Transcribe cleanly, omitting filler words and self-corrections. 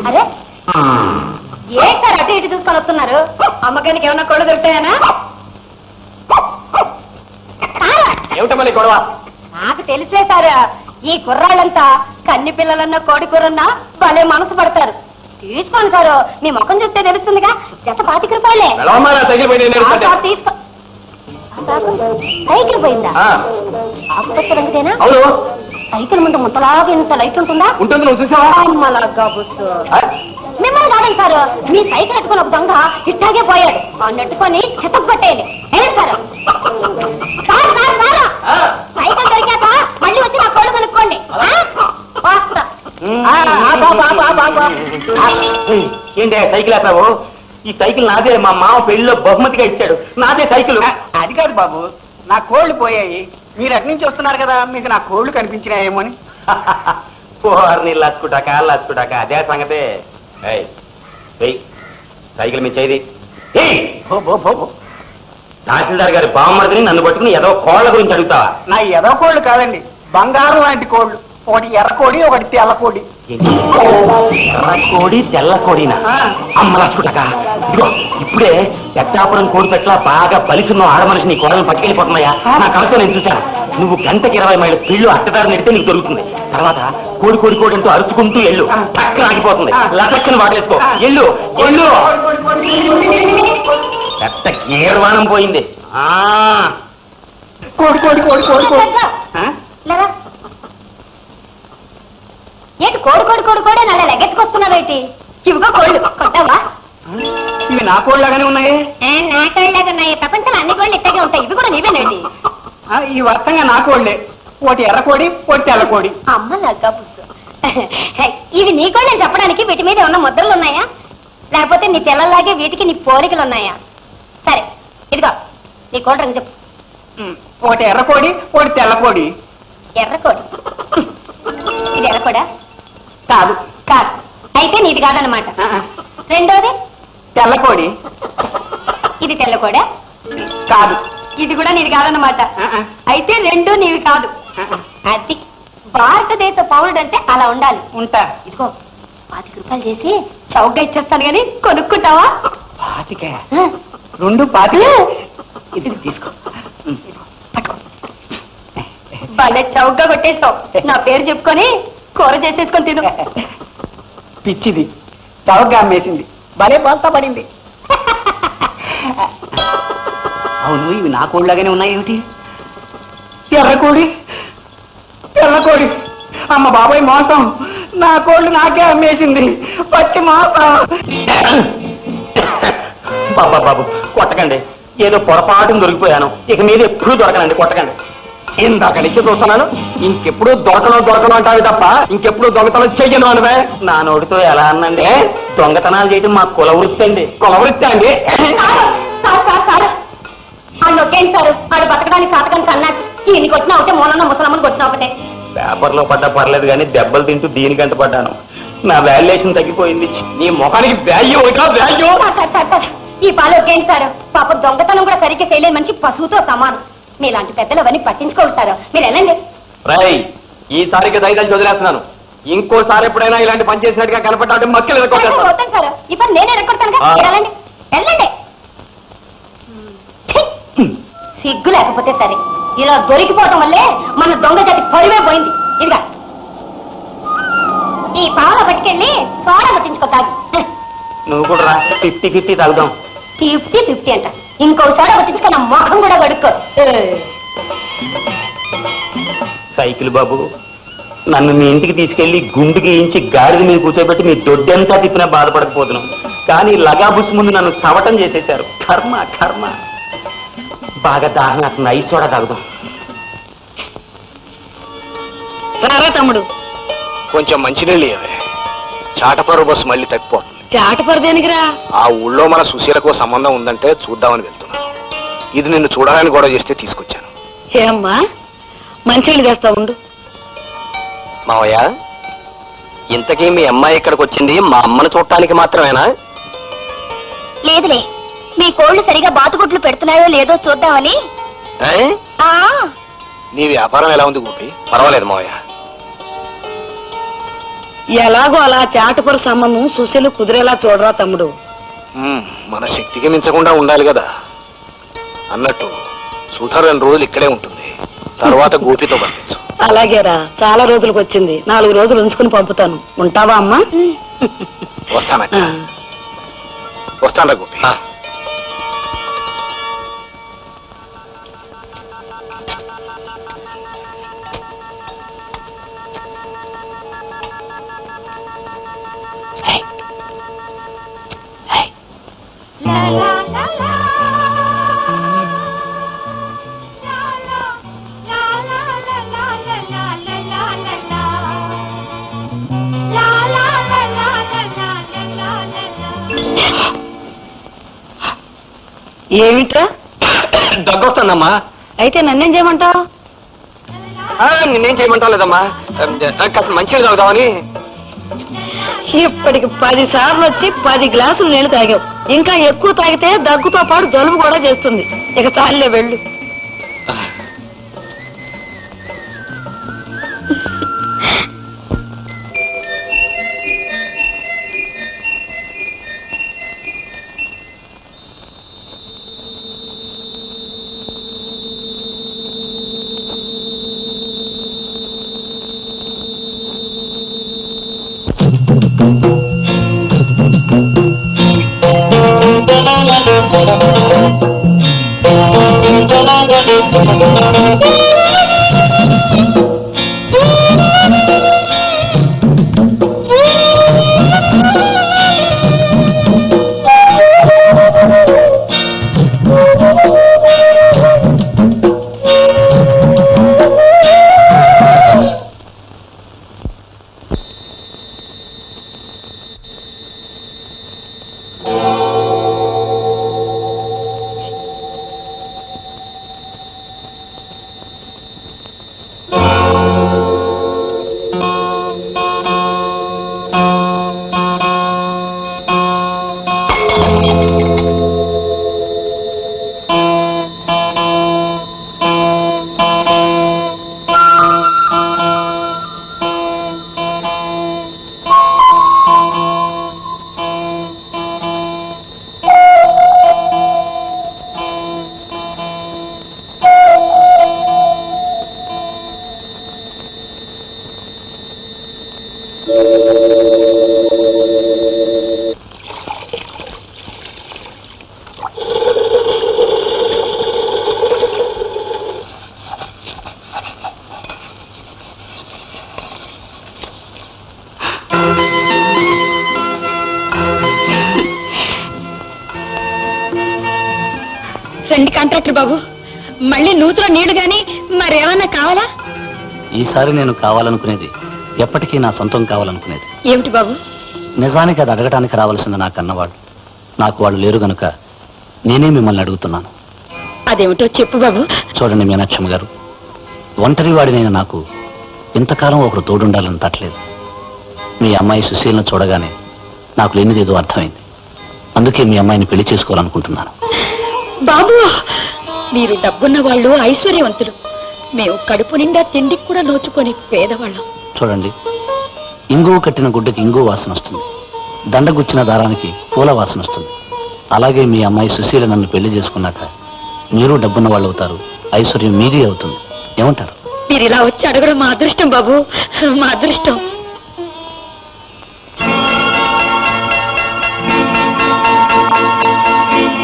అరే ఏ సార్ అటు ఇటు చూసుకొని వస్తున్నారు? అమ్మకానికి ఏమన్నా కోళ్ళు దొరుకుతాయనా? ఏమిటమ్మని గొడవ? నాకు తెలిసే సార్, ఈ కుర్రాళ్ళంతా కన్ని పిల్లలన్నా కోడి కూరన్నా భలే మనసు పడతారు. తీసుకోండి సారు, మీ ముఖం చూస్తే తెలుస్తుందిగా. జత 25 రూపాయలే. తీసుకో. సైకిల్ పోయిందా? ఆకుపచ్చ రంగుదేనా? సైకిల్ ముందు ముత్తలాగా ఇంత లైట్ ఉంటుందా? ఉంటుంది. నువ్వు చూసావా? మిమ్మల్ని కాదండి సారు, మీ సైకిల్ ఎట్టుకుని ఒక దొంగ ఇట్టాగే పోయాడు. ఆ నెట్టుకొని చెత్తకు పట్టేది. ఏం సారు? సైకిల్ దొరికాక మళ్ళీ వచ్చి నా కోళ్ళు కొనుక్కోండి. ఏంటి సైకిల్ ఆపావు? ఈ సైకిల్ నాదే. మా మామ పెళ్లిలో బహుమతిగా ఇచ్చాడు. నాదే సైకిల్. అది కాదు బాబు, నా కోళ్లు పోయాయి. మీరు అటు నుంచి వస్తున్నారు కదా, మీకు నా కోళ్లు కనిపించినాయేమో అని. పోర్ని లాచుకుంటాక అదే సంగతే. సైకిల్ మీ చేది. తహసీల్దార్ గారి బామ్మర్దిని నన్ను పట్టుకుని ఏదో కోళ్ల గురించి అడుగుతావా? నా ఏదో కోళ్లు కాదండి, బంగారం లాంటి కోళ్లు. ఒకటి ఎర్రకోడి, ఒకటి తెల్లకోడి. ఎర్రకోడి తెల్లకోడినా? అమ్మ లాచుకుంటాక ఇదిగో ఇప్పుడే పెద్దాపురం కోడి పెట్ల బాగా బలిసున్న ఆడమనిషి నీ కోడలను పట్టుకెళ్ళిపోతున్నాయా? నా కళతో నేను చూశాను. నువ్వు గంటకి 20 మైళ్ళ పిల్లు అట్టదారు నెడితే నీకు దొరుకుతుంది. తర్వాత కోడి కోడి కోడి అంటూ అరుచుకుంటూ ఎల్లు, పక్కన ఆగిపోతుంది. లటక్కన వాడేసుకో. ఎల్లు ఎల్లు. పెద్ద గీర్వాణం పోయింది. కోడి కోడి కోడి కోడి కోడి. ఏంటి కోడి కోడి కోడి కోడి నల్ల లెగ్గెత్తుకొస్తున్నావేంటి? ఇవిగో కోళ్ళు కొట్టావా? ఇవి నా కోళ్ళలాగానే ఉన్నాయి. నా కోళ్ళలాగా ఉన్నాయి. ప్రపంచంలో అన్ని కోళ్ళు ఇట్టగే ఉంటాయి. ఇవి కూడా నీవేనండి. ఈ వర్తంగా నా కోళ్ళే. ఒకటి ఎర్రకోడి, ఒకటి తెల్లకోడి. అమ్మ లగ్గా పుస్తు. ఇవి నీ కోళ్ళని చెప్పడానికి వీటి మీద ఏమన్నా ముద్రలు ఉన్నాయా? లేకపోతే నీ పిల్లల్లాగే వీటికి నీ పోలికలు ఉన్నాయా? సరే ఇదిగో నీ కోళ్ళ రంగు చెప్పు. ఒకటి ఎర్రకోడి, ఒకటి తెల్లకోడి. ఎర్రకోడి. ఇది ఎర్రకోడా? కాదు. కాదు. అయితే నీది కాదన్నమాట. రెండోది తెల్లకోడి. ఇది తెల్లకోడా? కాదు. ఇది కూడా నీది కాదన్నమాట. అయితే రెండు నీవి కాదు. అది భారతదేశ పౌరుడు అంటే అలా ఉండాలి. ఉంటా. ఇదిగో 25 రూపాయలు చేసి చౌకగా ఇచ్చేస్తాను కానీ కొనుక్కుంటావా? 25? రెండు 25. ఇది తీసుకో. భలే చౌకగా కొట్టేస్తావు. నా పేరు చెప్పుకొని కూర చేసేసుకొని తిను. పిచ్చిది చౌకగా అమ్మేసింది. భలే బోల్తా పడింది. అవును, ఇవి నా కోళ్ళలాగానే ఉన్నాయి. ఏమిటి? ఎర్రకోడి ఎర్రకోడి. అమ్మ బాబాయ్ మోసం. నా కోళ్ళు నాకే అమ్మేసింది. పచ్చి మోసం. బాబు కొట్టకండి. ఏదో పొరపాటును దొరికిపోయాను. ఇక మీద ఎప్పుడూ దొరకనండి. కొట్టకండి. ఇందాక నుంచి చూస్తున్నాను. ఇంకెప్పుడు దొరకను అంటావి తప్ప ఇంకెప్పుడు దొంగతనం చెయ్యను అనవే. నా నోటితో ఎలా అన్నండి? దొంగతనాలు చేయడం మా కుల వృత్తి అండి. కుల వృత్తి అండి. నొక్కేంటి సారు? వాడు బతకడానికి సాతకానికి అన్నట్టు ఈయనకి వచ్చినా ఒకటే, మూలన్న ముసలమ్మని వచ్చినా ఒకటే. పేపర్లో పడ్డా పర్లేదు కానీ దెబ్బలు తింటూ దీనికంట పడ్డాను. నా వాల్యుయేషన్ తగ్గిపోయింది. నీ ముఖానికి వాల్యూ. ఈ పాలు ఒకేంటి సారు? పాప దొంగతనం కూడా సరిగ్గా చేయలేని మనిషి పశువుతో సమానం. మీలాంటి పెద్దలు అవన్నీ పట్టించుకుంటారు. మీరు వెళ్ళండి. రై, ఈసారికి దయదాన్ని వదిలేస్తున్నాను. ఇంకోసారి ఎప్పుడైనా ఇలాంటి పని చేసినట్టుగా కనపడ్డా మక్కలు వద్దాను సార్. ఈ పని నేను ఎరగొడతాను. వెళ్ళండి వెళ్ళండి. సిగ్గు లేకపోతే సరే, ఇలా దొరికిపోవటం వల్లే మన దొంగ జాతి పరువే పోయింది. ఇదిగా ఈ పావులో పట్టుకెళ్ళి సోడా పట్టించుకోతాడు. నువ్వు కూడా రా. 50-50 తాగుదాం. 50-50 అంట. ఇంకో సోడా పట్టించుకో, నా మొహం కూడా కడుక్కో. సైకిల్ బాబు, నన్ను మీ ఇంటికి తీసుకెళ్లి గుండు గీయించి గాడిద మీద కూర్చోబెట్టి మీ దొడ్డంతా తిప్పినా బాధపడకపోతున్నాం. కానీ లగాబుస్ ముందు నన్ను చవటం చేసేశారు. కర్మ కర్మ. బాగా దాహం అతను ఐస్ సోడా తాగుదాం. తమ్ముడు కొంచెం మంచినీళ్ళు ఇవ్వవే. చాటపరు బస్సు మళ్ళీ తప్పిపోతుంది. చాటపరు దేనికిరా? ఆ ఊళ్ళో మన సుశీలకు సంబంధం ఉందంటే చూద్దామని వెళ్తున్నాను. ఇది నిన్ను చూడాలని గొడవ చేస్తే తీసుకొచ్చాను. ఏమ్మా మంచినీళ్ళు తెస్తా ఉండు. మావయ్య, ఇంతకీ మీ అమ్మాయి ఇక్కడికి వచ్చింది మా అమ్మను చూడటానికి మాత్రమేనా? లేదులే, మీ కోళ్లు సరిగా బాతుగుడ్లు పెడుతున్నాయో లేదో చూద్దామని. నీ వ్యాపారం ఎలా ఉంది గోపి? పర్వాలేదు మావయ్య. ఎలాగో అలా చాటపర సంబంధం సుశీలు కుదిరేలా చూడరా తమ్ముడు. మన శక్తికి మించకుండా ఉండాలి కదా. అన్నట్టు సుధా 2 రోజులు ఇక్కడే ఉంటుంది, తర్వాత గోపితో పంపించు. అలాగేరా, చాలా రోజులకు వచ్చింది, 4 రోజులు ఉంచుకుని పంపుతాను. ఉంటావా అమ్మా? వస్తానరా గోపి. ఏమిట్రా? దగ్గొస్తుందమ్మా. అయితే నన్నేం చేయమంటావు? నిన్నేం చేయమంటావు లేదమ్మా, కాస్త మంచిగా తాగుదామని. ఇప్పటికి 10 సార్లు వచ్చి 10 గ్లాసులు నీళ్లు తాగావు. ఇంకా ఎక్కువ తాగితే దగ్గుతో పాటు జలుబు కూడా చేస్తుంది. ఇక చాలే, వెళ్ళు. రండి కాంట్రాక్టర్ బాబు, మళ్ళీ నూతులో నీళ్లు గాని మరేమన్నా కావాలా? ఈసారి నేను కావాలనుకునేది ఎప్పటికీ నా సొంతం కావాలనుకునేది. ఏమిటి బాబు? నిజానికి అది అడగడానికి రావాల్సింది నా కన్నవాళ్ళు. నాకు వాళ్ళు లేరు గనుక నేనే మిమ్మల్ని అడుగుతున్నాను. అదేమిటో చెప్పు బాబు. చూడండి మీనాక్షమ్మ గారు, ఒంటరి వాడినైనా నాకు ఇంతకాలం ఒకరు తోడుండాలని తట్టలేదు. మీ అమ్మాయి సుశీలను చూడగానే నాకు లేనిదేదో అర్థమైంది. అందుకే మీ అమ్మాయిని పెళ్లి చేసుకోవాలనుకుంటున్నాను. బాబు, మీరు డబ్బున్న వాళ్ళు, ఐశ్వర్యవంతులు. మేము కడుపు నిండా తిండికి కూడా నోచుకొని పేదవాళ్ళం. చూడండి, ఇంగువ కట్టిన గుడ్డకి ఇంగువ వాసన వస్తుంది, దండగుచ్చిన దారానికి పూల వాసన వస్తుంది. అలాగే మీ అమ్మాయి సుశీల నన్ను పెళ్లి చేసుకున్నాక మీరు డబ్బున్న వాళ్ళు అవుతారు, ఐశ్వర్యం మీది అవుతుంది. ఏమంటారు? మీరు ఇలా వచ్చి అడగడం మా అదృష్టం బాబు, మా అదృష్టం.